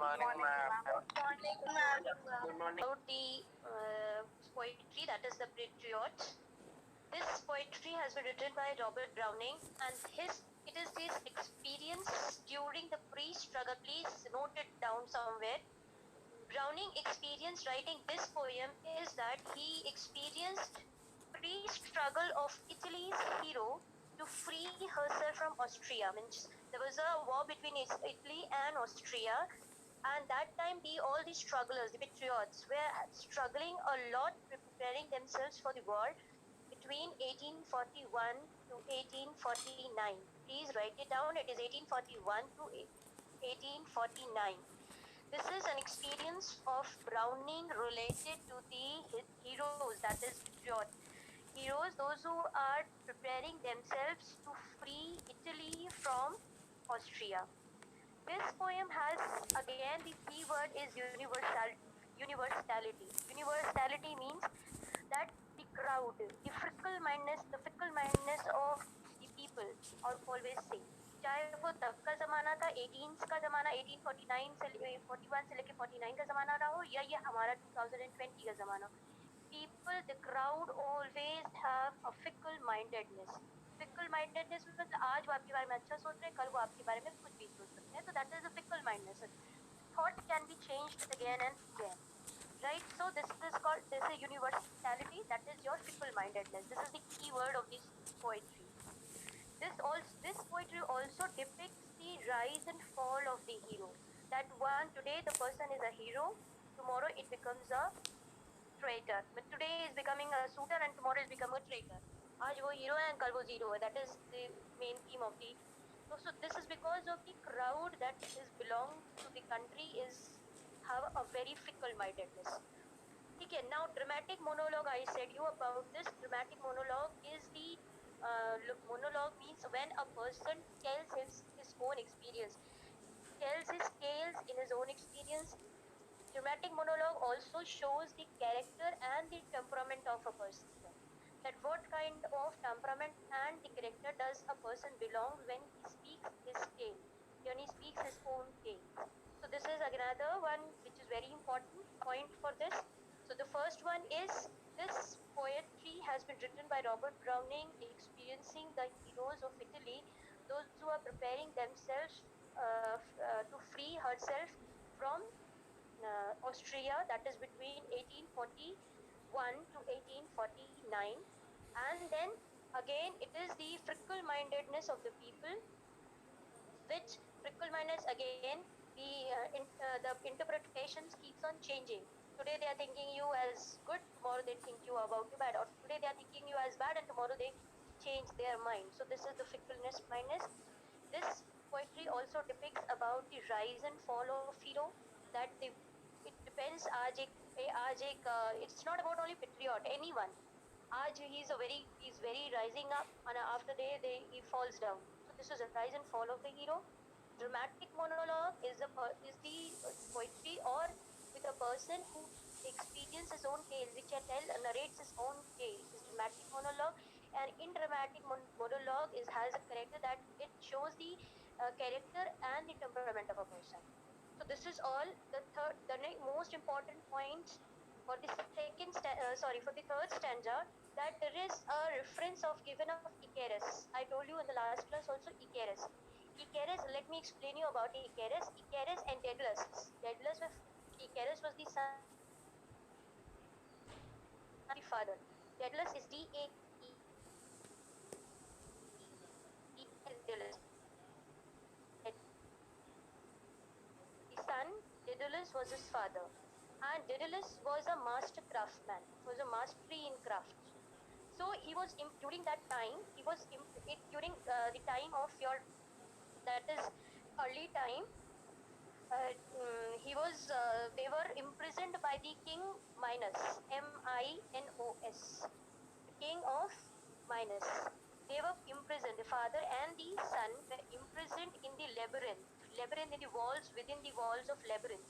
morning, ma'am. Good morning, ma'am. Good morning. About the poetry, that is the Patriot. This poetry has been written by Robert Browning, and it is his experience during the pre-struggle. Please note it down somewhere. Browning experienced writing this poem is that he experienced pre-struggle of Italy's hero to free herself from Austria. Means there was a war between Italy and Austria, and that time all the strugglers, the patriots, were struggling a lot, preparing themselves for the war between 1841 to 1849. Please write it down. It is 1841 to 1849. This is an experience of Browning related to the heroes, that is patriot heroes, those who are preparing themselves to free Italy from Austria. This poem has again the key word is universality. Universality means that the crowd, the fickle mindedness of the people are always same. चाहे वो तब का जमाना था 18 का जमाना 1849 से 41 से लेके 49 का जमाना रहा हो या ये हमारा 2020 का जमाना, people the crowd always have a fickle mindedness. Fickle mindedness मतलब आज वो आपके बारे में अच्छा सोच रहे हैं, कल वो आपके बारे में कुछ भी सोच सकते हैं. तो that is a fickle mindness. Thought can be changed again and again, right? So this is universality, that is your fickle mindedness. This is the key word of this poetry. This poetry also depicts the rise and fall of the hero. That one today the person is a hero, tomorrow it becomes a traitor. But today is becoming a suitor and tomorrow is becoming a traitor. आज वो hero है and कल वो zero है. That is the main theme of the. So this is because of the crowd that is belong to the country is have a very fickle mindedness. Okay, now dramatic monologue. I said you about this. Dramatic monologue is the monologue means when a person tells his own experience, tells his tales in his own experience. Dramatic monologue also shows the character and the temperament of a person. That what kind of temperament and the character does a person belong when he speaks his tale, when he speaks his own tale. So this is another one which is very important point for this. So the first one is this poetry has been written by Robert Browning, experiencing the heroes of Italy, those who are preparing themselves to free herself from Austria, that is between 1841 to 1849. And then again, it is the fickle mindedness of the people, which fickle mindedness again, the interpretations keeps on changing. Today they are thinking you as good, tomorrow they think you about you bad, or today they are thinking you as bad and tomorrow they change their mind. So this is the fickleness mindedness. This poetry also depicts about the rise and fall of hero, that the it depends it's not about only patriot, anyone. Aj he's very rising up and after he falls down. So this is a rise and fall of the hero. Dramatic monologue is the poetry or with a person who experiences his own tale, which narrates his own tale, is dramatic monologue. And in dramatic monologue is has a character that it shows the character and the temperament of a person. So this is all most important point for the for the third stanza, that there is a reference of given of Icarus. I told you in the last class also Icarus. Icarus, let me explain you about Icarus. Icarus and Daedalus. Icarus was the son of the father. Daedalus is Daedalus. The son, Daedalus, was his father. And Daedalus was a master craftsman, was a mastery in craft. So he was during that time, during the time of your, that is early time, they were imprisoned by the king Minos, Minos, the king of Minos. They were imprisoned, the father and the son were imprisoned in the labyrinth in the walls, within the walls of labyrinth.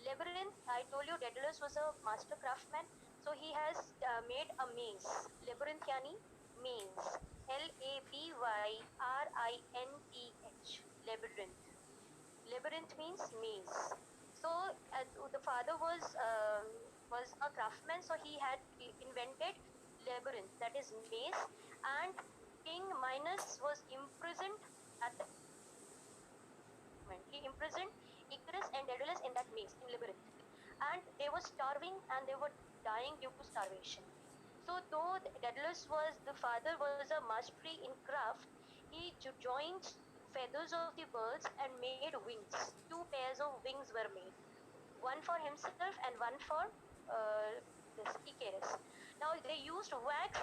Labyrinth, I told you Daedalus was a master craftsman, so he has made a maze. Labyrinth yani maze, Labyrinth. Labyrinth means maze. So the father was a craftsman, so he had invented labyrinth, that is maze, and King Minos was imprisoned at that moment. He imprisoned Icarus and Daedalus in that maze, in labyrinth, and they were starving and they were dying due to starvation. So though Daedalus was the father was a mastery in craft, he joined feathers of the birds and made wings. Two pairs of wings were made, one for himself and one for this Icarus. Now they used wax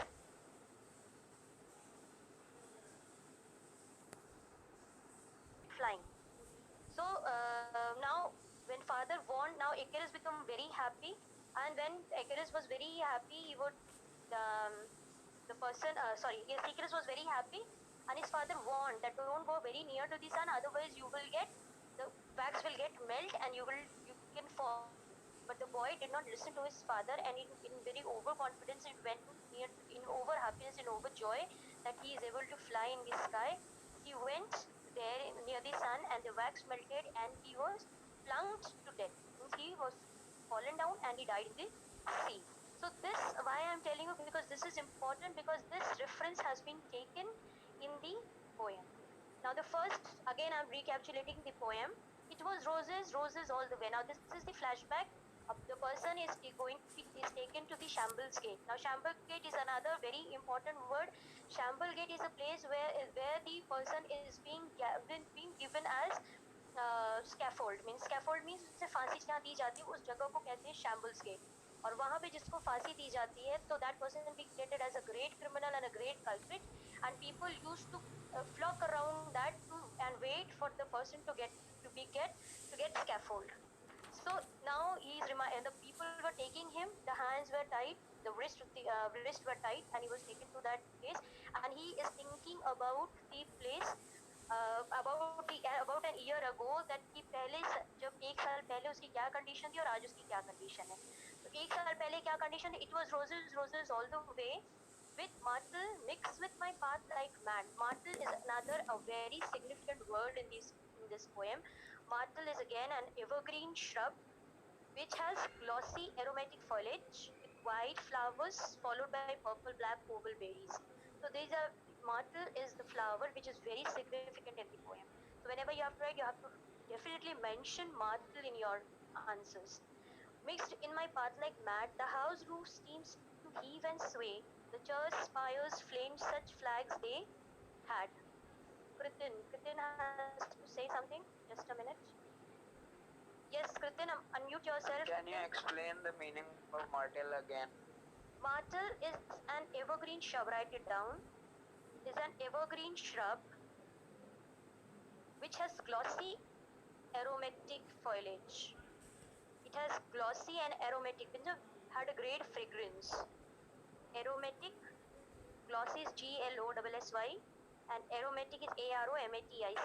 flying. So now when father won, now Icarus became very happy, and when Icarus was very happy, he would um, the person sorry yes, Icarus was very happy, and his father warned that don't go very near to the sun, otherwise you will get the wax will get melt and you can fall. But the boy did not listen to his father, and in very overconfidence it went near in over happiness and over joy that he is able to fly in the sky. He went there near the sun and the wax melted and he was plunged to death. Means he was fallen down and he died in the sea. So this why I'm telling you, because this is important, because this reference has been taken in the poem. Now the first, again I'm recapitulating the poem. It was roses, roses all the way. Now this is the flashback. The person is taken to the Shambles Gate. Now Shambles Gate is another very important word. Shambles Gate is a place where the person is being given as scaffold mean scaffold mean उसे फांसी जहाँ दी जाती है उस जगह को कहते हैं शैम्बल्स गेट, और वहां पे जिसको फांसी दी जाती है तो that person be created as a great criminal and a great culprit, and people use to flock around that to and wait for the person to get scaffold. So now the people were taking him, the hands were tied, the wrist were tied, and he was taken to that place, and he is thinking about the place, about an year ago, that कि पहले जब एक साल पहले उसकी क्या condition थी और आज उसकी क्या कंडीशन है. तो एक साल पहले क्या कंडीशन है, it was roses roses all the way with martel mixed with my path like mad. Martel is another a very significant word in this poem. Martel is again an evergreen shrub which has glossy aromatic foliage with white flowers followed by purple black oval berries. So these are martel is the flower which is very significant in the poem. So whenever you have to write, you have to definitely mention martel in your answers. Mixed in my path like mad, the house roof seems to heave and sway. The church spires flamed such flags they had. Kritin has to say something. Just a minute. Yes, Kritin, unmute yourself. Can you explain the meaning of martel again? Martel is an evergreen shrub. Write it down. Is an evergreen shrub which has glossy aromatic foliage. It has glossy and aromatic, means had a great fragrance. Aromatic, glossy is GLOSSY, and aromatic is AROMATIC.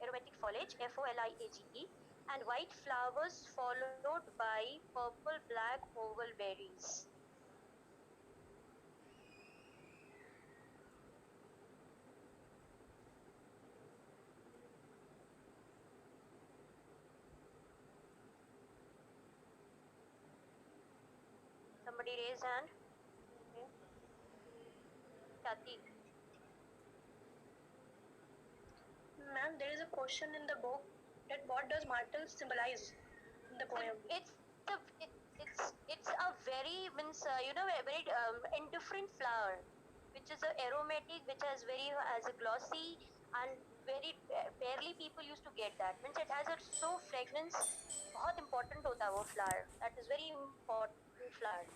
Aromatic foliage, FOLIAGE, and white flowers followed by purple black oval berries. Somebody raise hand. Okay. Kati. Ma'am, there is a question in the book that what does martel symbolize in the poem? It's a very means a very indifferent flower, which is a aromatic, which has a glossy and very barely people used to get that. Means it has a so fragrance. बहुत important होता है वो flower. That is very important flower.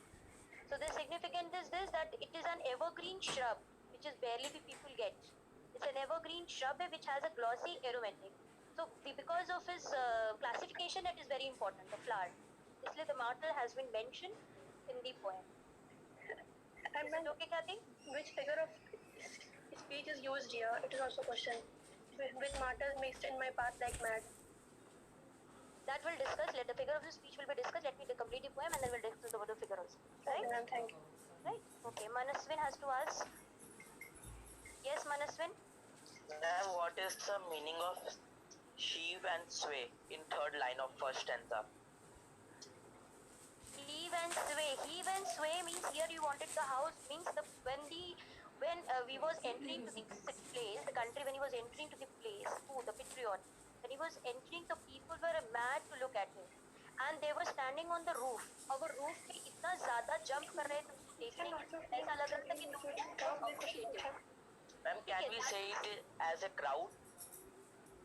So the significance is this, that it is an evergreen shrub which is barely people get. It's an evergreen shrub which has a glossy aromatic. So because of his classification, it is very important, the flower. इसलिए the martel has been mentioned in the poem. And Is it okay, Kathy? which figure of speech is used here? It is also a question. With martel mixed in my path like mad. That will discuss. Let the figure of the speech will be discussed. Let me complete the poem and then we'll discuss about the figure also. Right? Okay, ma'am, thank you. Right? Okay. Manaswin has to ask. Yes, Manaswin. Ma'am, what is the meaning of sheave and sway in third line of first stanza? Heave and sway means here you wanted the house means the when we was entering to the place, the country when he was entering to the place, who the patriot, when he was entering, the people were mad to look at him, and they were standing on the roof. Our roof पे इतना ज़्यादा jump कर रहे थे उसको देखने के लिए, ऐसा लग रहा था कि appreciative. Ma'am, can we say it as a crowd?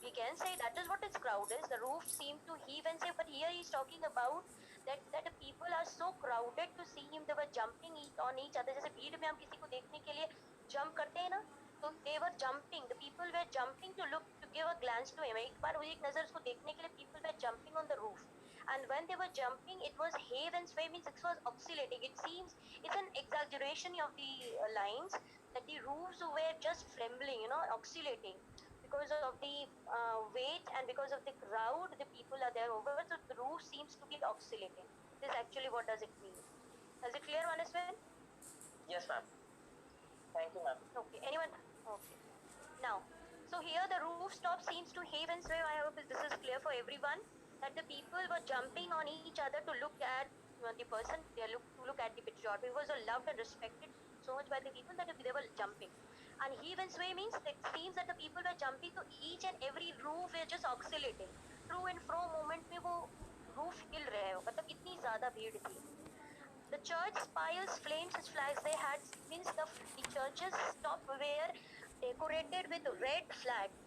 We can say that is what its crowd is. The roof seemed to heave and say, but here he's talking about that the people are so crowded to see him. They were jumping on each other. जैसे भीड़ में हम किसी को देखने के लिए jump करते हैं ना, तो they were jumping. The people were jumping to look to give a glance to him. एक बार वो एक नजर उसको देखने के लिए people were jumping on the roof. And when they were jumping, it was heave and sway means it was oscillating. It seems it's an exaggeration of the lines that the roofs were just trembling, oscillating because of the weight and because of the crowd. The people are there over, so the roof seems to be oscillating. This is actually what does it mean? Is it clear, Manaswin? Yes, ma'am. Thank you, ma'am. Okay. Anyone? Okay. Now, so here the rooftop seems to heave and sway. I hope this is clear for everyone. That the people were jumping on each other to look at the person. They look at the patriot. He was loved and respected so much by the people that they were jumping. And heave and sway means it seems that the people were jumping to each and every roof were just oscillating. Through and fro movement में वो roof हिल रहे हो, मतलब इतनी ज़्यादा भीड़ थी. The church spires, flames, its flags they had means the churches top were decorated with red flags,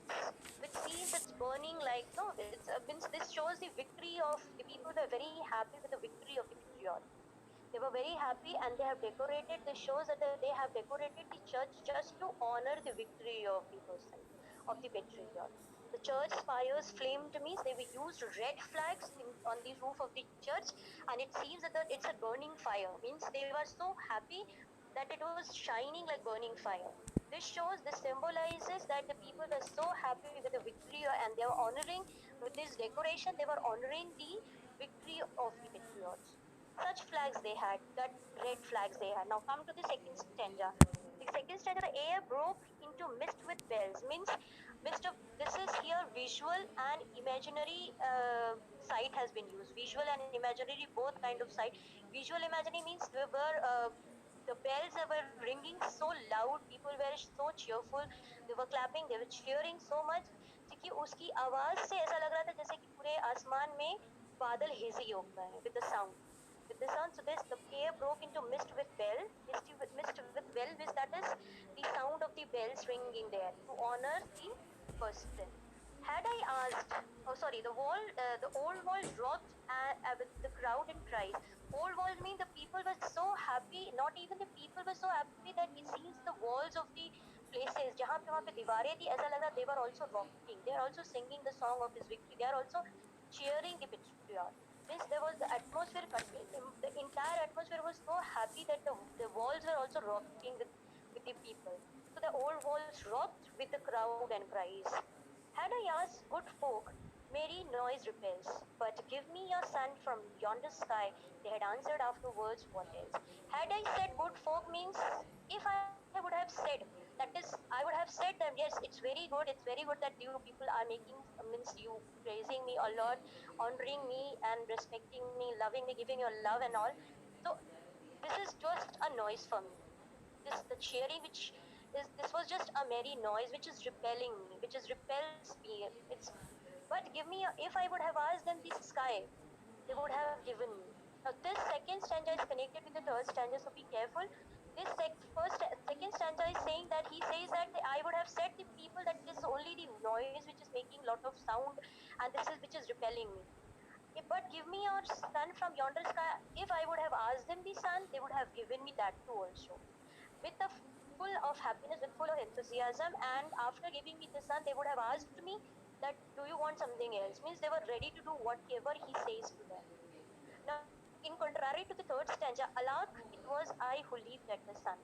which seems it's burning like no. It's means this shows the victory of the people were very happy with the victory of the patriot. They were very happy and they have decorated. This shows that they have decorated the church just to honor the victory of the person, of the patriot. The church spires flamed means they were used red flags on the roof of the church, and it seems that it's a burning fire. Means they were so happy that it was shining like burning fire. This symbolizes that the people were so happy with the victory and they were honoring with this decoration. They were honoring the victory of the patriots. Such flags they had, that red flags they had. Now come to the second stanza. The second stanza, the air broke into mist with bells. Means this is here visual and imaginary sight has been used. Visual and imaginary both kind of sight. Visual imaginary means there were the bells were ringing so loud. People were so cheerful. They were clapping. They were cheering so much कि उसकी आवाज से ऐसा लग रहा था जैसे कि पूरे आसमान में बादल हेजी हो गए हैं with the sound. With the sound, so the air broke into mist with bell. Mist with bell, which that is the sound of the bells ringing there to honor the person. Had I asked, the old walls rocked with the crowd and cries. Old walls mean the people were so happy. Not even the people were so happy that it seems the walls of the places जहाँ पे वहाँ पे दीवारें थी ऐसा लगा they were also rocking. They are also singing the song of his victory. They are also cheering the patriot. Means there was the atmosphere, the entire atmosphere was so happy that the walls were also rocking with the people. So the old walls rocked with the crowd and cries. Had I asked good folk, merry noise repels, but give me your son from yonder sky, they had answered afterwards what else. Had I said good folk means if I would have said, that is, I would have said that yes, it's very good that you people are making, means you praising me a lot, honoring me and respecting me, loving me, giving your love and all. So this is just a noise for me. The cheering this was just a merry noise which is repelling me, which is repels me. But give me if I would have asked them the sky, they would have given me. Now this second stanza is connected with the third stanza, so be careful. This second stanza is saying that he says that I would have said the people that this is only the noise which is making lot of sound, and this is which is repelling me. But give me your son from yonder sky. If I would have asked them the sun, they would have given me that too also. With the full of happiness, with full of enthusiasm, and after giving me the sun, they would have asked me that do you want something else? Means they were ready to do whatever he says to them. Now, in contrary to the third stanza, alack, it was I who leaped at the sun.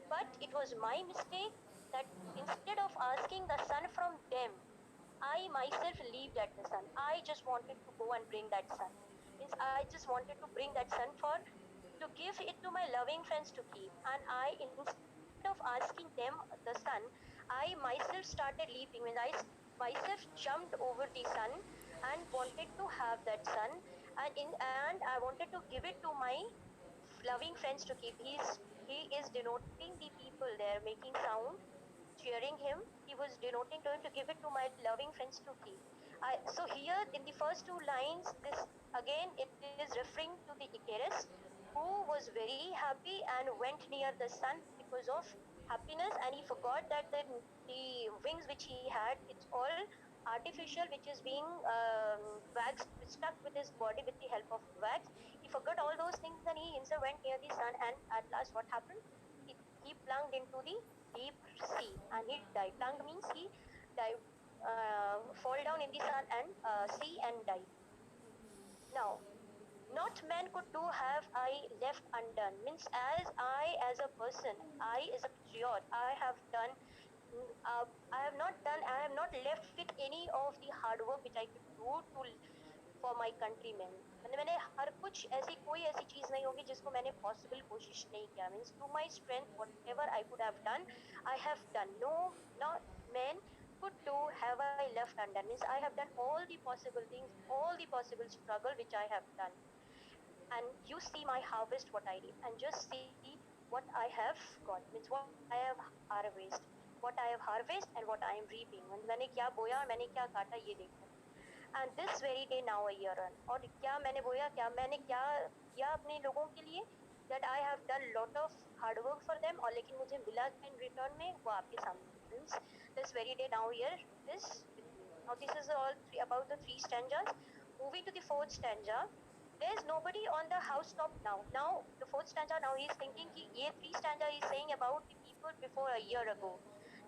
But it was my mistake that instead of asking the sun from them, I myself leaped at the sun. I just wanted to go and bring that sun. Means I just wanted to bring that sun to give it to my loving friends to keep. And I, instead of asking them the sun, I myself started leaping. Means I myself jumped over the sun and wanted to have that sun. and I wanted to give it to my loving friends to keep. He is denoting the people there, making sound, cheering him. He was denoting to him to give it to my loving friends to keep. So here in the first two lines, this again it is referring to the Icarus, who was very happy and went near the sun because of happiness, and he forgot that the wings which he had, it's all artificial, which is being waxed, stuck with his body with the help of wax. He forgot all those things and he himself went near the sun, and at last what happened? He plunged into the deep sea and he died. Plunged means he died, fall down in the sun and sea and died. Now, not man could do have I left undone. Means as a person, I as a patriot, I have not done, I have not left with any of the hard work which I could do to for my countrymen. मैंने हर कुछ ऐसी कोई ऐसी चीज नहीं होगी जिसको मैंने possible कोशिश नहीं किया. Means to my strength whatever I could have done, I have done. No, not men could do have I left undone. Means I have done all the possible things, all the possible struggle which I have done. And you see my harvest what I did, and just see what I have got. Means what I have harvest, what I have harvest and what I am reaping. मैंने क्या बोया और मैंने क्या काटा ये देखो. And this very day now a year on. और क्या मैंने बोया, क्या मैंने क्या किया अपने लोगों के लिए, that I have done lot of hard work for them, और लेकिन मुझे मिला in return में वो आपके सामने. Means this very day now here is with me. Now this is all about the three stanzas. Moving to the fourth stanza, there is nobody on the housetop now. Now the fourth stanza, now he is thinking कि ये three stanza is saying about the people before a year ago.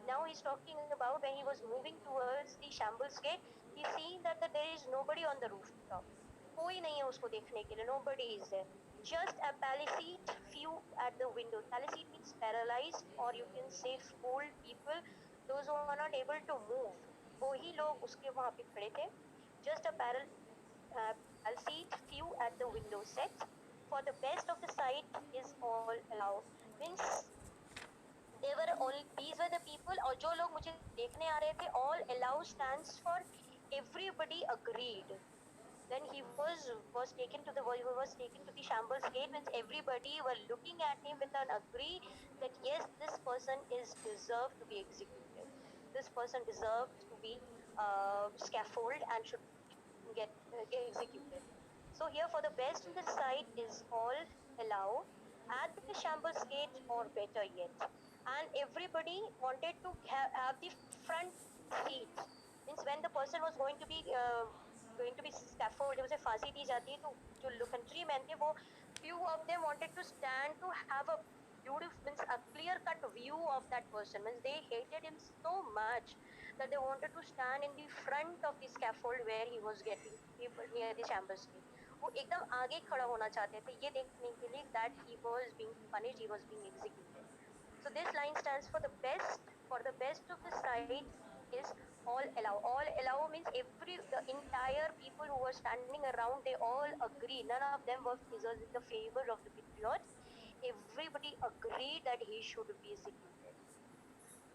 Now he's talking about when he was moving towards the shambles gate, he's seeing that there is nobody on the rooftop. कोई नहीं है उसको देखने के लिए. Nobody is there. Just a palisade few at the window. Palisade means paralyzed, or you can say fooled people, those who are not able to move. वही लोग उसके वहाँ पे खड़े थे. Just a palisade few at the window set. For the best of the sight is all allowed. Means they were all, these were the people, और जो लोग मुझे देखने आ रहे थे, all allow stands for everybody agreed. Then he was taken to the shambles gate, means everybody were looking at him with an agree that yes, this person is deserved to be executed. This person deserves to be scaffolded and should get executed. So here for the best in the sight is all allow at the shambles gate, or better yet. And everybody wanted to have the front seat. Means when the person was going to be scaffold, जब उसे फांसी दी जाती है, तो जो countrymen थे वो few of them wanted to stand to have a beautiful, means a clear cut view of that person. Means they hated him so much that they wanted to stand in the front of the scaffold where he was getting near the chambers gate. वो एकदम आगे खड़ा होना चाहते थे ये देखने के लिए that he was being punished, he was being executed. So this line stands for the best of the side is all allow. All allow means the entire people who were standing around, they all agree. None of them was in the favor of the patriot. Everybody agreed that he should be executed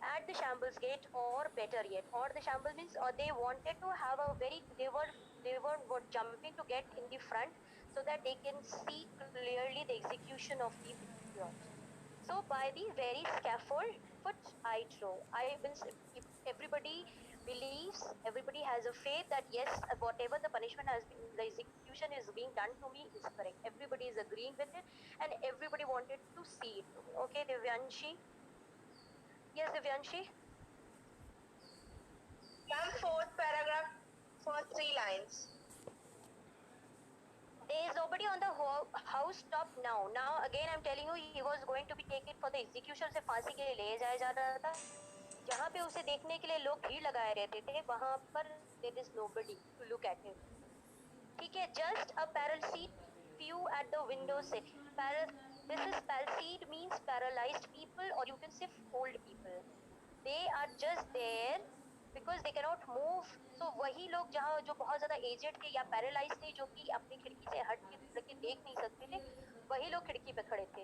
at the shambles gate, or better yet, or the shambles means, or they wanted to have a very, they were jumping to get in the front so that they can see clearly the execution of the patriot. So by the very scaffold foot I trove. I means if everybody believes, everybody has a faith that yes, whatever the punishment has been, the execution is being done to me is correct. Everybody is agreeing with it, and everybody wanted to see it. Okay, Divyanshi. Yes, Divyanshi. Ma'am, fourth paragraph, first three lines. There is nobody on the housetop now. Now again I'm telling you, he was going to be taken for the execution. से फांसी के लिए ले जाया जा रहा था. जहाँ पे उसे देखने के लिए लोग भीड़ लगाए रहते थे, वहाँ पर there is nobody to look at him. ठीक है, just a palisade few at the window sit. This is palisade means paralyzed people, or you can say fooled people. They are just there because they cannot move. So वही लोग जहाँ जो बहुत ज़्यादा aged थे या paralyzed थे, जो कि अपनी खिड़की से हट के देख नहीं सकते थे, वही लोग खिड़की पे खड़े थे.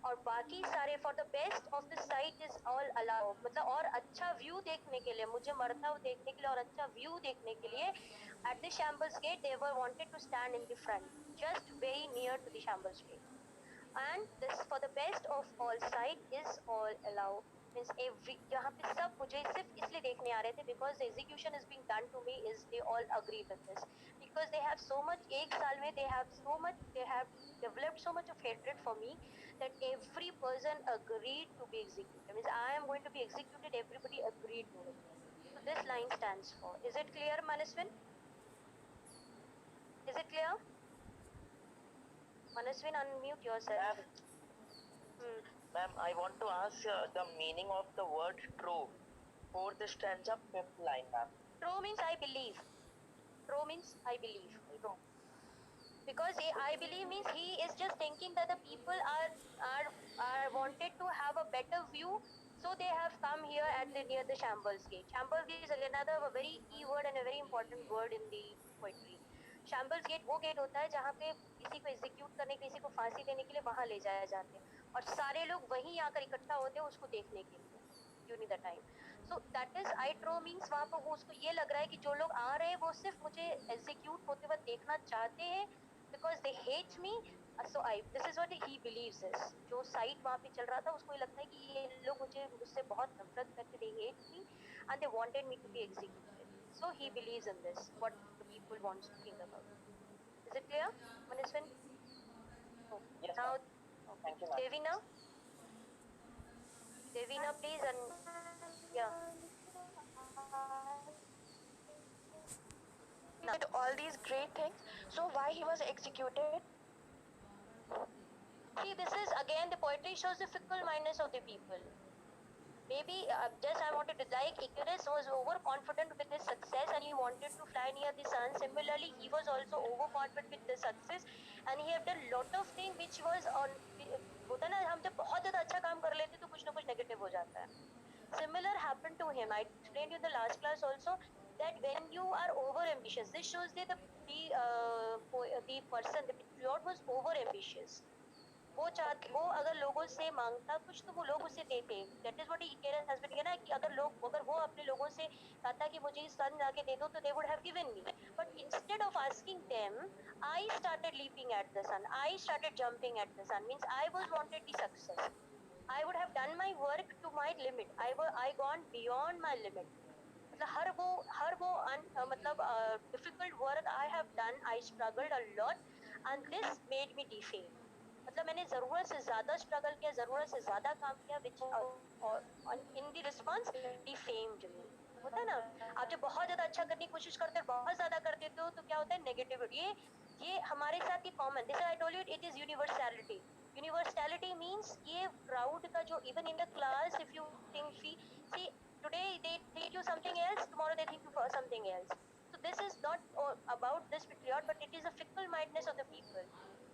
और बाकी सारे for the best of the site is all allow, मतलब और अच्छा व्यू देखने के लिए, मुझे मरता हुआ देखने के लिए और अच्छा व्यू देखने के लिए at the shambles gate they were wanted to stand in the front, just very near to the shambles gate. And this for the best of all side is all allow, means every, यहाँ पे सब मुझे सिर्फ इसलिए देखने आ रहे थे because the execution is being done to me, is they all agree with this because they have so much, एक साल में they have so much, they have developed so much of hatred for me that every person agreed to be executed, means I am going to be executed, everybody agreed to it. So this line stands for, is it clear Manaswin? Is it clear? Manaswin, unmute yourself. Ma'am, ma'am, I want to ask the meaning of the word true. Fourth stanza, fifth line, ma'am. True means I believe. True means I believe. True. Because I believe means he is just thinking that the people are wanted to have a better view, so they have come here at the near the Shambles gate. Shambles gate is another a very key word and a very important word in the poetry. Shambles gate वो gate होता है जहाँ पे किसी को execute करने, किसी को फांसी देने के लिए वहां ले जाया जाते हैं और सारे लोग वहीं आकर इकट्ठा होते हैं उसको देखने के लिए during the time. So that is I throw means वहां पर वो उसको ये लग रहा है कि जो लोग आ रहे हैं वो सिर्फ मुझे एग्जीक्यूट होते हुए देखना चाहते हैं because they hate me. So this is what he believes is, जो साइट वहाँ पे चल रहा था उसको ये लगता है कि ये लोग मुझसे बहुत नफरत करते, they hate me and they wanted me to be executed. So he believes in this, what the people wants to think about. Is it clear, Maniswin? Oh. Yes, Now, ma'am. Thank you, ma'am. Devina, please, and yeah. Did all these great things, so why he was executed? See, this is again the poetry shows the fickle mindedness of the people. Maybe just I wanted to, like Icarus was overconfident with his success and he wanted to fly near the sun. Similarly, he was also overconfident with the success and he have done lot of things which was on, होता ना हम जब बहुत ज़्यादा अच्छा काम कर लेते तो कुछ ना कुछ नेगेटिव हो जाता है. Similar happened to him. I explained you in the last class also that when you are over ambitious, this shows that the person, the patriot was over ambitious. वो अगर लोगों से मांगता कुछ तो वो लोग उसे देते. That is what Icarus has been ना कि अगर वो अपने लोगों से कहता कि मुझे सन जाके दे दो तो they would have given me, but instead of asking them I started leaping at the sun, I started jumping at the sun, means I was wanted the success. I would have done my work to my limit. I gone beyond my limit. मतलब हर वो मतलब difficult work I have done. I struggled a lot, and this made me defamed. मतलब मैंने जरूरत से ज्यादा struggle किया, जरूरत से ज्यादा काम किया, which in the response defamed me. होता है ना, आप जब बहुत ज्यादा अच्छा करने की कोशिश करते हो, बहुत ज्यादा कर देते हो तो क्या होता है नेगेटिविटी. ये हमारे साथ ही common. This I told you it is universality. Universality means ये crowd का जो even in the class if you think see today they think you something else, tomorrow they think you for something else. So this is not about this patriot but it is a fickle mindedness of the people.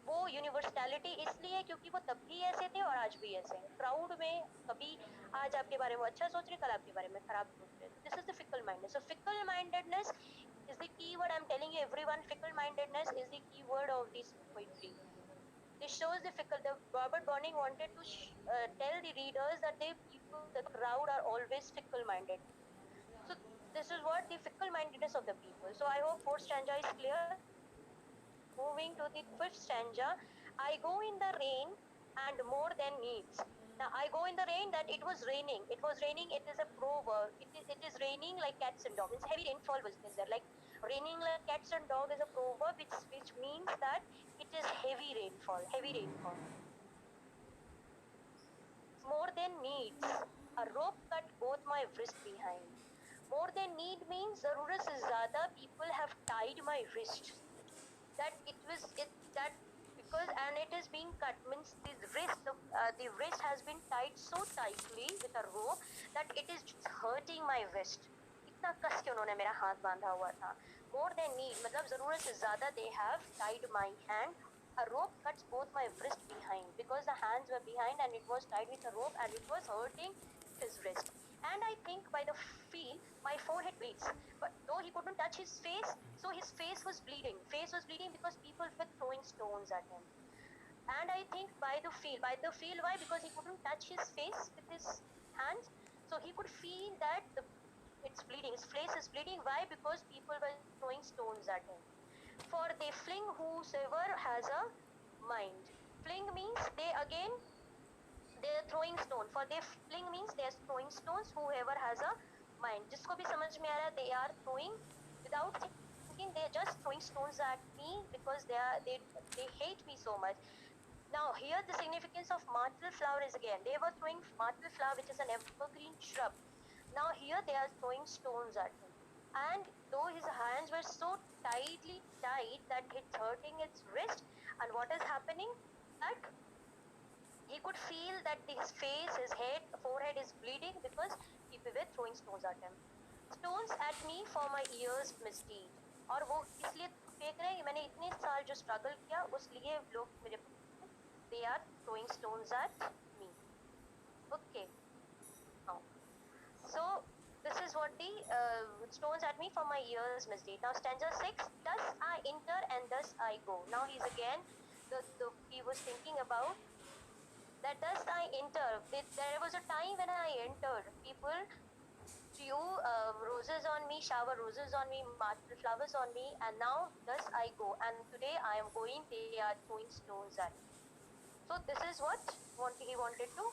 वो universality इसलिए क्योंकि वो तब भी ऐसे थे और आज भी ऐसे हैं. क्राउड में कभी आज आपके बारे में अच्छा सोच रहे, कल आपके बारे में खराब सोच रहे. This is the fickle mindness. So fickle mindedness is the key word. I'm telling you everyone, fickle mindedness is the key word of this poetry. This shows the fickle. The Robert Browning wanted to tell the readers that the crowd are always fickle-minded. So this is what the fickle-mindedness of the people. So I hope fourth stanza is clear. Moving to the fifth stanza, I go in the rain and more than needs. Now I go in the rain, that it was raining. It was raining. It is a proverb. It is raining like cats and dogs. It's heavy rainfall was there. Like raining like cats and dogs is a proverb which means that it is heavy rainfall. Heavy rainfall. More than needs. A rope cut both my wrist behind. More than need means जरूरत से ज़्यादा people have tied my wrist. That because and it is being cut means the wrist has been tied so tightly with a rope that it is just hurting my wrist. इतना कस के उन्होंने मेरा हाथ बांधा हुआ था. More than need मतलब जरूरत से ज़्यादा they have tied my hand. A rope cuts both my wrist behind because the hands were behind and it was tied with a rope and it was hurting his wrist. And I think by the feel my forehead bleeds. But though he couldn't touch his face, so his face was bleeding. Face was bleeding because people were throwing stones at him. And I think by the feel, why? Because he couldn't touch his face with his hands, so he could feel that it's bleeding. His face is bleeding. Why? Because people were throwing stones at him. For they fling whosoever has a mind. Fling means they again they are throwing stone. For they fling means they are throwing stones. Whoever has a mind. जिसको भी समझ में आ रहा है, they are throwing without thinking. They are just throwing stones at me because they hate me so much. Now here the significance of martel flower is again. They were throwing martel flower, which is an evergreen shrub. Now here they are throwing stones at him. And though his hands were so tightly tied that it's hurting its wrist, and what is happening? That he could feel that his face, his head, forehead is bleeding because people were throwing stones at him. Stones at me for my ears misdeed. और वो इसलिए फेंक रहे हैं कि मैंने इतने साल जो स्ट्रगल किया उस लिए लोग मेरे they are throwing stones at me. Okay. Now, so this is what the stones at me for my ears misdeed. Now stanza 6. Thus I enter and thus I go. Now he's again he was thinking about that thus I enter. There was a time when I entered. People threw roses on me, shower roses on me, marble flowers on me, and now thus I go. And today I am going, they are throwing stones at me. So this is what he wanted to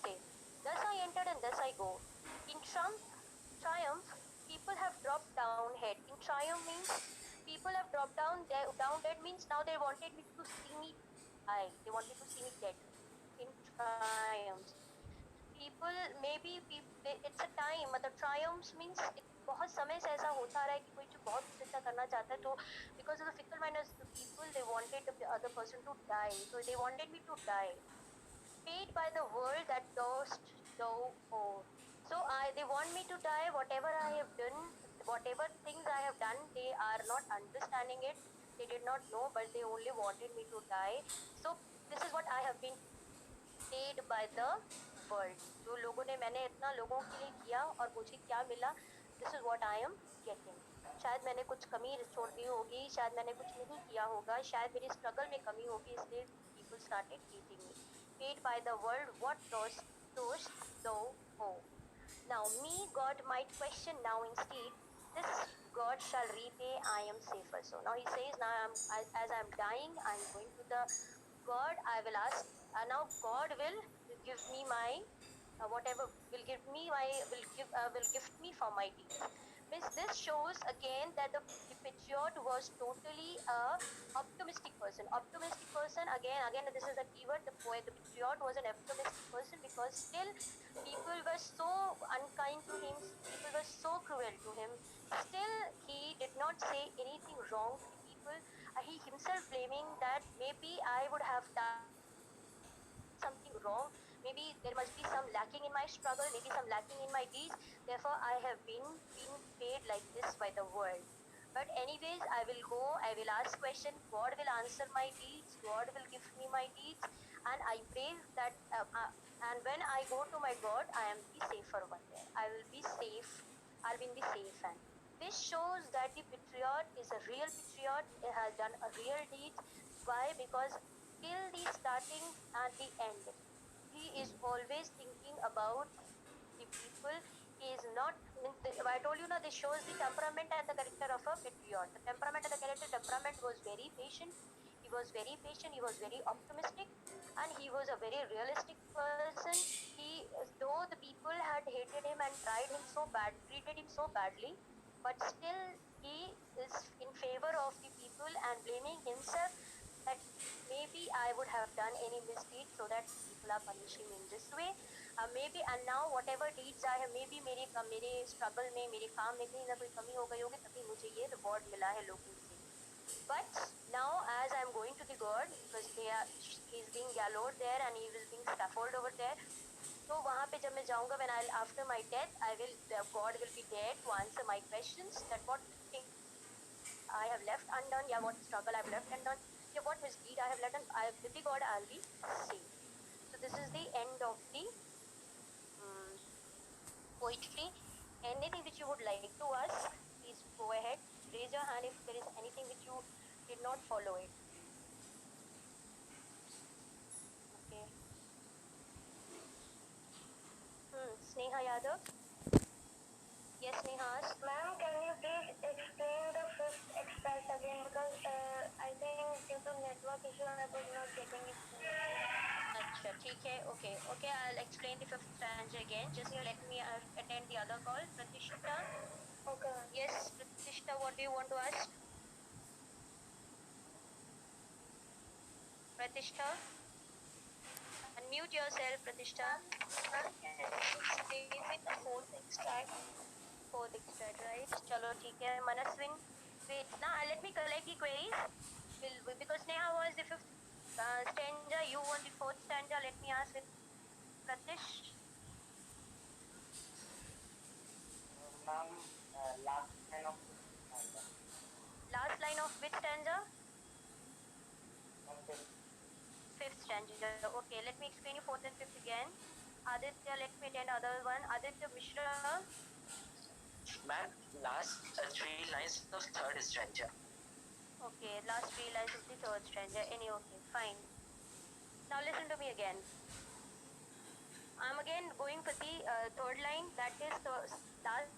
say. Thus I entered and thus I go. In triumph, people have dropped down head. In triumph means people have dropped down dead means now they wanted me to see me die. They wanted to see me dead. In triumphs. People maybe it's a time, मतलब triumphs means बहुत समय से ऐसा होता रहा है कि कोई जो बहुत कुछ ऐसा करना चाहता है तो because of the fickle mindedness of the people they wanted the other person to die, so they wanted me to die. Paid by the world that dost thou owe. So they want me to die. Whatever I have done, whatever things I have done, they are not understanding it. They did not know, but they only wanted me to die. So this is what I have been paid by the world. जो लोगों ने मैंने इतना लोगों के लिए किया और मुझे क्या मिला, this is what I am getting. शायद मैंने कुछ कमी छोड़ दी होगी, शायद मैंने कुछ नहीं किया होगा, शायद मेरी स्ट्रगल में कमी होगी, इसलिए people started hating me. Paid by the world, what dost thou owe? Now me God might question now instead, this God shall repay, I am safer. So now he says, now as I am dying, I am going to the God, I will ask, now God will give me my whatever will give me my will gift me for my deeds. Means this shows again that the patriot was totally a optimistic person. Optimistic person again this is a keyword. The patriot was an optimistic person because still people were so unkind to him. People were so cruel to him. Still he did not say anything wrong to the people. He himself blaming that maybe I would have done something wrong, maybe there must be some lacking in my struggle, maybe some lacking in my deeds, therefore I have been paid like this by the world. But anyways, I will go, I will ask question, God will answer my deeds, God will give me my deeds, and I pray that and when I go to my God, I am the safer one there, I will be safe, I'll be in the safe hand. This shows that the patriot is a real patriot, he has done a real deed. Why? Because till the starting and the end, he is always thinking about the people. He is not, I told you now, this shows the temperament and the character of a patriot. The temperament and the temperament was very patient. He was very patient, he was very optimistic, and he was a very realistic person. He, though the people had hated him and tried him so bad, treated him so badly, but still he is in favor of the people and blaming himself that maybe I would have done any misdeed so that people are punishing me in this way. Maybe and now whatever deeds I have, maybe मेरे struggle में, मेरे काम में कहीं ना कोई कमी हो गई होगी, तभी मुझे ये reward मिला है लोगों से. But now as I am going to the God, because he is being gallowed there and he is being scaffolded over there. तो वहाँ पे जब मैं जाऊँगा, when after my death, God will be there to answer my questions. That what thing I have left undone, yeah, what struggle I have left undone, yeah, what misdeed I have left undone. With the God I'll be saved. So this is the end of the poetry. Anything which you would like to ask, please go ahead. Raise your hand if there is anything which you did not follow it. Neha Yadav. Yes, Neha. Ma'am, can you please explain the fifth express again because I think due to network issue I was not getting it. Acha, ठीक है. Okay, okay. I'll explain the fifth stanza again. Just Yes. let me attend the other call. Pratishta. Okay. Yes, Pratishta. What do you want to ask? Pratishta. Unmute yourself, Pratishta. Ma'am, can you explain me the fourth extract? Fourth extract, right? Chalo, ठीक है. Manaswin. Wait, now let me collect the queries. Because Neha was the fifth stanza, you want the fourth stanza. Let me ask with Pratish. Ma'am, last line of Last line of which stanza? okay. Fifth stanza. Okay, let me explain you fourth and fifth again. Aditya, let me attend other one. Aditya Mishra. Ma'am, last three lines of third stanza. Okay, last three lines of the third stanza. Okay, fine. Now listen to me again. I'm again going for the third line. That is the last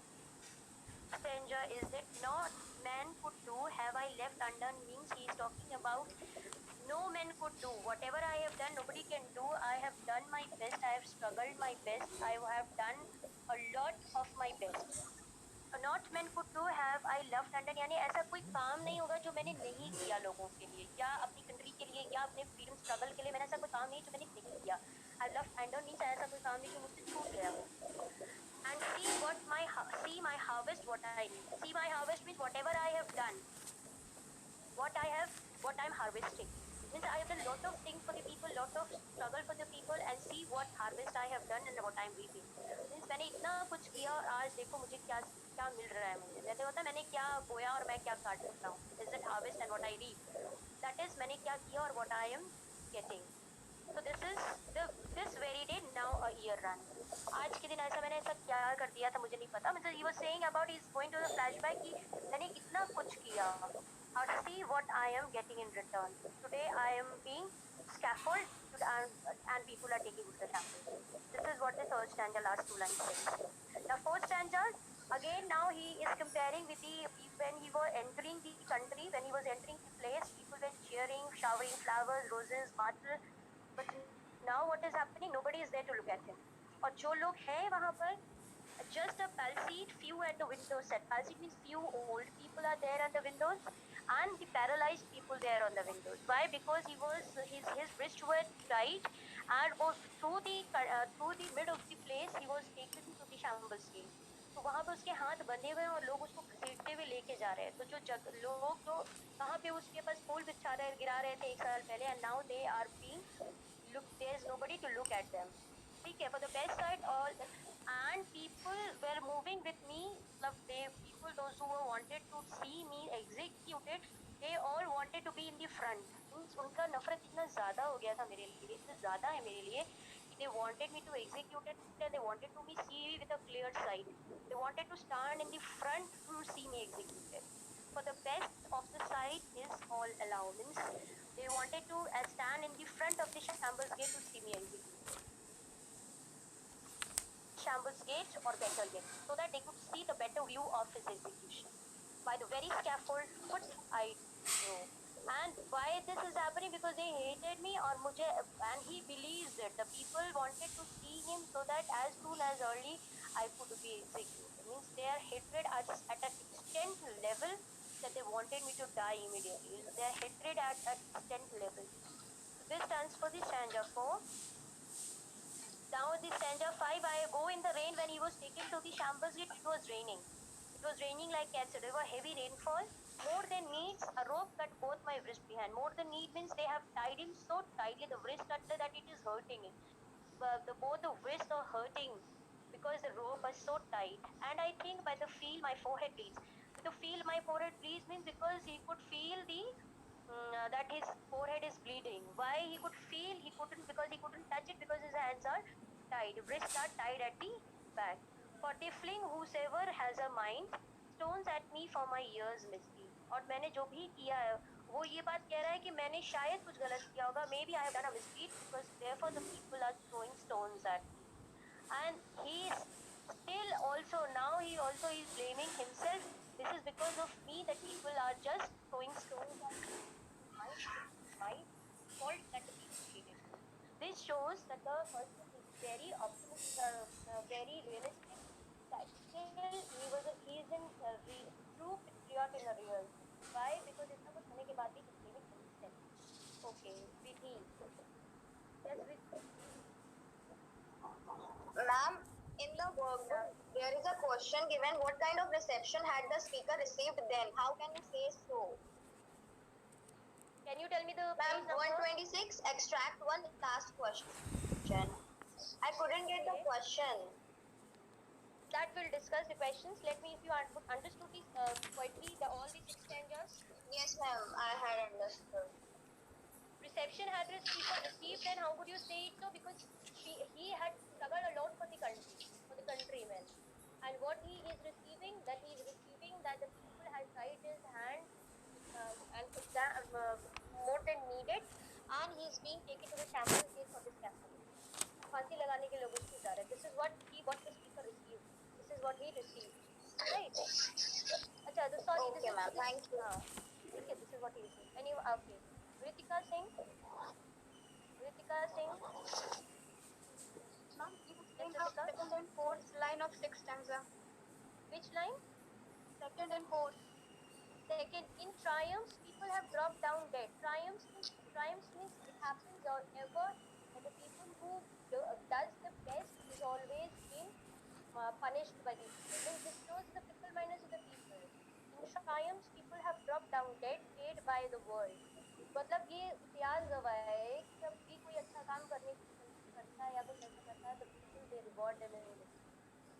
stanza. Is that not man could do? Have I left undone? Means he is talking about no man could do. Whatever I have done, nobody can do. I have done my best. I have struggled my best. I have done a lot of my best. Not man could do have I love London, यानी ऐसा कोई काम नहीं होगा जो मैंने नहीं किया लोगों के लिए या अपनी कंट्री के लिए या अपने फ्रीडम स्ट्रगल के लिए. मैंने ऐसा कोई काम नहीं जो मैंने नहीं किया. आई लव लंदन मीन्स ऐसा कोई काम नहीं जो मुझसे छूट गया हो. And see my harvest what I need. See my harvest means whatever I have done, what I am harvesting. Means I have done lot of things for the people, lot of struggle for the people, and see what harvest I have done and what I am reaping. Means मैंने इतना कुछ किया और आज देखो मुझे क्या क्या मिल रहा है. मुझे जैसे होता है मैंने क्या बोया और मैं क्या काट सकता हूँ. Is that harvest and what I reap? That is मैंने क्या किया और what I am getting. So this very day now a year run. आज के दिन ऐसा मैंने ऐसा क्या कर दिया था मुझे नहीं पता. मतलब he was saying about he's going to the flashback कि मैंने इतना कुछ किया और see what I am getting in return. Today I am being scaffolded and people are taking the sample. This is what the third stanza last two lines says. The fourth stanza again now he is comparing with the when he was entering the country, when he was entering the place, people were cheering, showering flowers, roses, water. But now what is happening? Nobody is there to look at him. और जो लोग हैं वहाँ पर just a palsied few at the window set. Palsied means few old people are there at the windows and the paralyzed people there on the windows. Why? Because he was his wrists were tied and was through the mid of the place he was taken to the shambles gate. तो वहाँ पे उसके हाथ बंधे हुए हैं और लोग उसको घसीटते हुए लेके जा रहे हैं. तो लोग जो वहाँ पे उसके पास फूल गिरा रहे थे एक साल पहले, and now they are being there is nobody to look at them. ठीक है, for the best side all and people were moving with me. People those who wanted to see me executed, they all wanted to be in the front. Means उनका नफरत इतना ज़्यादा हो गया था मेरे लिए, इतना ज़्यादा है मेरे लिए कि they wanted me to execute it and they wanted to me see with a clear sight. They wanted to stand in the front to see me executed. For the best of the sight is all allowed. Means they wanted to stand in the front of the shambles gate to see me executed. Shambles gate or better yet, so that they could see the better view of his execution. By the very scaffold foot I know. And why this is happening? Because they hated me or mujhe, and he believes it. The people wanted to see him so that as soon as early I could be executed. Means their hatred at an extent level that they wanted me to die immediately. Their hatred at an extent level. This stands for the stanza 4. Now the stanza 5, I go in the rain. When he was taken to the shambles gate, it was raining. It was raining like acid. There were heavy rainfall. More than needs, a rope cut both my wrists behind. More than need means they have tied him so tightly, the wrist cut that it is hurting him. Both the wrists are hurting because the rope was so tight. And I think by the feel my forehead bleeds. To feel my forehead bleeds means because he could feel that his forehead is bleeding. Why he could feel? He couldn't because he couldn't touch it because his hands are tied. Wrists are tied at the back. For tiefling whosoever has a mind, stones at me for my years misdeed. और मैंने जो भी किया है वो ये बात कह रहा है कि मैंने शायद कुछ गलत किया होगा. Maybe I have done a misdeed because therefore the people are throwing stones at me. and he's still also now he also is blaming himself. This is because of me that people are just throwing stones at me. My fault that the people hated me. This shows that the person is very optimistic, very realistic. That still he is in true patriot in a real. Why? Because इतना कुछ होने के बाद भी he's blaming himself. Okay, Vidhi. Yes, Vidhi. Ma'am, in the workbook, there is a question given what kind of reception had the speaker received then? How can you say so? Can you tell me the Ma'am, page number? 126, extract one last question. I couldn't get the Okay. question. That will discuss the questions. Let me, if you understood this poetry, all the six stanzas. Yes, ma'am, I had understood. Reception had the speaker received, then how could you say it so? Because he had struggled a lot for the countrymen. And what he is receiving, that the people had tried his hand and exam more than needed, and he is being taken to the shambles gate for this scaffolding. फांसी लगाने के लोग उसको जा रहे. This is what the speaker received. This is what he received. Right? अच्छा, तो sorry. Okay, ma'am, thank you. Okay, this is what he received. Anyway, okay. Ritika Singh. Ma'am, you explain the second and fourth line of sixth stanza. Which line? Second and fourth. Second, in triumphs, people have dropped down dead. Triumphs means it happens or ever that the people who does the best is always being punished by the people. Means this shows the fickle mindedness of the people. In triumphs, people have dropped down dead, paid by the world. मतलब ये इतिहास गवाह है कि जब भी कोई अच्छा काम करने की कोशिश करता है या कुछ ऐसा करता है, the people they reward them in this.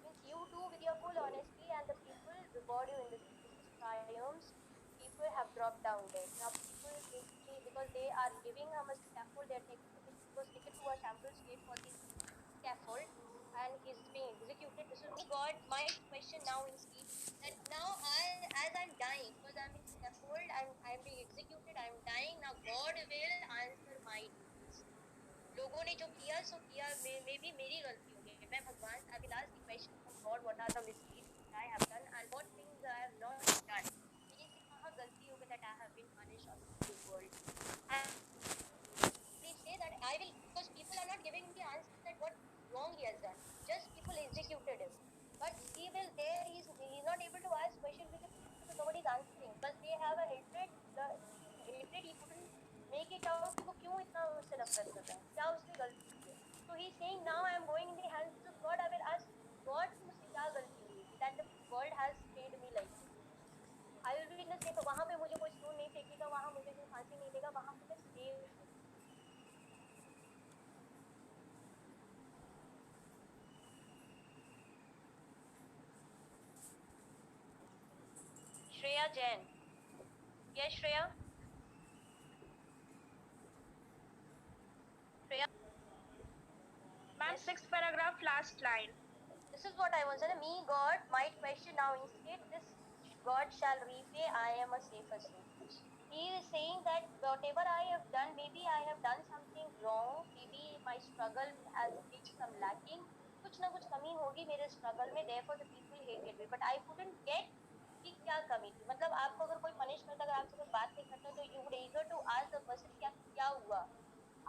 Means you do with your full honesty and the people reward you in this. This is triumphs. People have dropped down dead. Now people basically because they are giving him a scaffold, they are taken to this, he was taken to a shambles gate for this scaffold and he's being executed. This is God. My question now is that now as I'm dying because I'm in scaffold, I'm being executed, I'm dying. Now God will answer my needs. लोगों ने जो किया सो किया, may be मेरी गलती होगी. मैं भगवान, I will ask the question from God, what are the misdeeds I have done and what things I have not done. मेरी से कहाँ गलती होगी that I have been punished on this world. And they say that I will, because people are not giving the answer that what wrong he has done. Just people executed him. But he will there, he's not able to ask questions with the people because nobody is answering. Because they have a hatred, the hatred he couldn't make it out कि वो क्यों इतना उससे नफरत कर रहा है, क्या उसने गलती की है. So he's saying now I am going in the hands of God. I will ask God कि मुझसे क्या गलती हुई that the world has treated me like this. I will be in a safe. वहाँ पे मुझे कोई स्टोन नहीं फेंकेगा, वहाँ मुझे कोई फांसी नहीं देगा, वहाँ पे मैं सेफ हूँ. Shreya Jain. Yes, Shreya. Ma'am, sixth paragraph, last line. This is what I want to say. Me, God, might question now instead. This God shall repay. I am a safer soul. He is saying that whatever I have done, maybe I have done something wrong. Maybe my struggle has been some lacking. कुछ ना कुछ कमी होगी मेरे struggle में. Therefore the people hated me. But I couldn't get कि क्या कमी थी. मतलब आपको अगर कोई पनिश करता, अगर आपसे कोई बात नहीं करता, तो you would eager to ask the person क्या हुआ.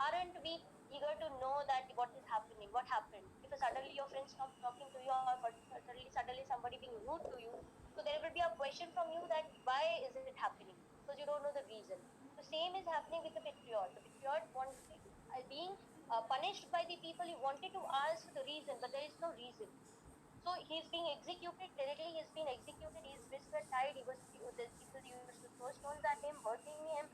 Aren't we eager to know that what is happening, what happened? If suddenly your friend stops talking to you or suddenly somebody being rude to you, so there will be a question from you that why is it happening? Because you don't know the reason. The same is happening with the patriot. The patriot wanted, being punished by the people, he wanted to ask the reason, but there is no reason. So he's being executed directly. He's been executed. His wrists were tied. The people used to throw stones at him, hurting him,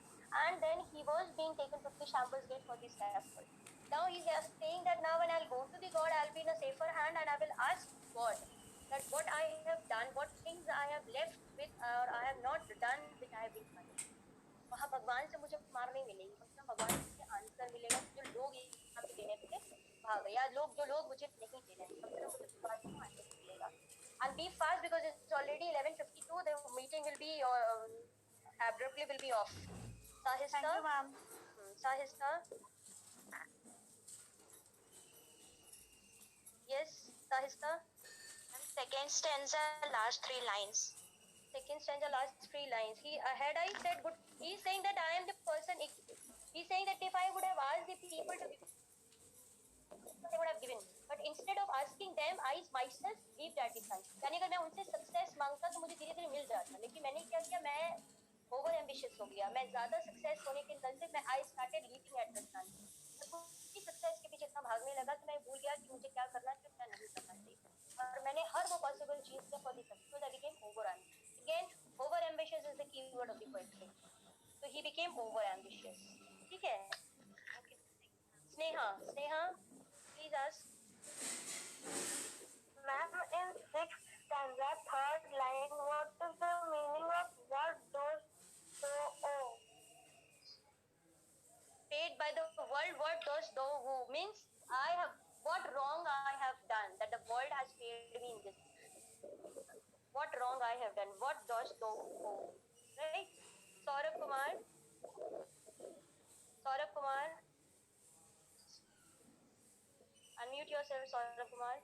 and then he was being taken to the shambles gate for this scaffold. Now he's saying that now when I'll go to the God, I'll be in a safer hand, and I will ask God that what I have done, what things I have left with, or I have not done, which I have been punished. वहाँ भगवान से मुझे मार नहीं मिलेगी, मतलब भगवान से आंसर मिलेगा. जो लोग यहाँ पे देने थे भाग गए, या जो लोग मुझे नहीं देने, कम से कम मुझे भगवान से आंसर मिलेगा. And be fast because it's already 11:52. The meeting will be abruptly will be off. Sahista. Thank you, ma'am. Sahista. Yes, Sahista. Second stanza, last three lines. Second stanza, last three lines. Had I said good, he's saying that I am the person. He's saying that if I would have asked the people to give, they would have given. But instead of asking them, I myself leaped at the sun. यानी अगर मैं उनसे success मांगता तो मुझे धीरे धीरे मिल जाता, लेकिन मैंने क्या किया, मैं ओवर एम्बिशियस हो गया, मैं ज्यादा सक्सेस होने के नजर मैं I started leaping at the sun. मैं सक्सेस के पीछे इतना भागने लगा कि मैं भूल गया कि मुझे क्या करना चाहिए क्या नहीं करना चाहिए, और मैंने हर वो पॉसिबल चीज किया for the success. I became over ambitious. Again over ambitious is the keyword of the poetry, so he became over ambitious। ठीक है। Sneha please ask। Ma'am, in sixth stanza, third line, what is the meaning of what does so oh? Paid by the world, what does thou who, means I have, what wrong I have done that the world has paid me in this, what wrong I have done, what does thou owe, right? Saurabh Kumar, unmute yourself, Saurabh Kumar।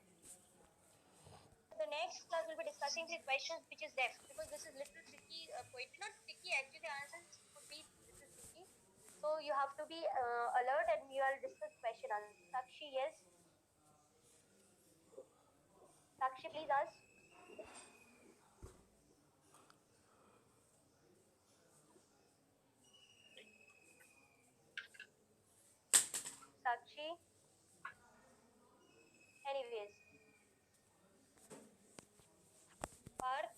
The next class will be discussing the questions which is left, because this is little tricky poetry, not tricky actually, the answers could be little tricky, so you have to be alert and you will discuss question answer। Sakshi, yes? Sakshi, please ask। Sakshi? Anyways, Parth?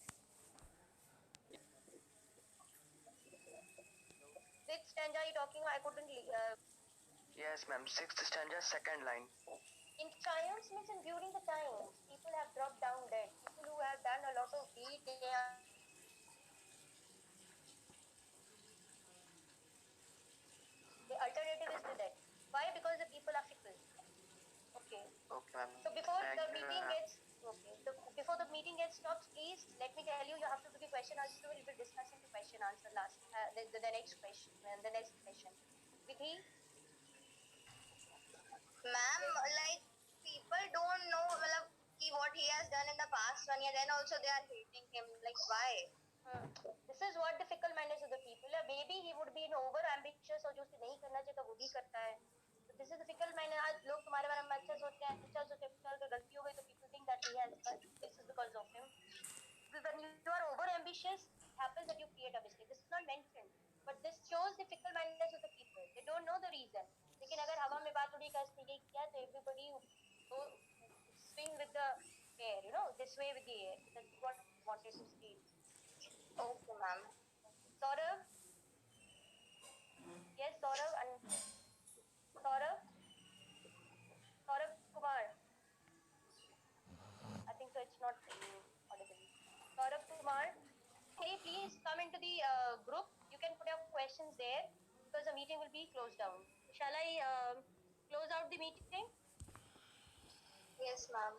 Which stanza are you talking? I couldn't. Yes, ma'am. Sixth stanza, second line. In triumphs means in during the times, people have dropped down dead. People who have done a lot of deed, they are. The alternative is to death. Why? Because the people are fickle. Okay. Okay, ma'am. So before Thank the you, meeting ma'am. gets before the meeting gets stopped, please let me tell you, you have to do the question answer. We'll be discussing the question answer last, the next question, the next session. Vidhi? Ma'am, like people don't know matlab, what he has done in the past 1 year, then also they are hating him. Like why? This is what the fickle mindedness of the people है। Maybe he would be in over ambitious और जो उसे नहीं करना चाहिए वो भी करता है। So this is the fickle minded। आज लोग तुम्हारे बारे में अच्छा सोचते हैं, अच्छा सोचते हैं, चल अगर गलती हो गई तो people think that he has this is because of him। When you are over ambitious, it happens that you create a mistake। This is not mentioned, but this shows the fickle mindedness of the people। They don't know the reason। लेकिन अगर हवा में बात उड़ी कैसे ये किया तो everybody go swing with the air, you know, this way with the air। That's what wanted to state। Okay, ma'am. Saurav? Yes, Saurav and Saurav? Saurav Kumar. I think so it's not audible. Saurav Kumar, can you please come into the group? You can put your questions there because the meeting will be closed down. Shall I close out the meeting? Yes, ma'am.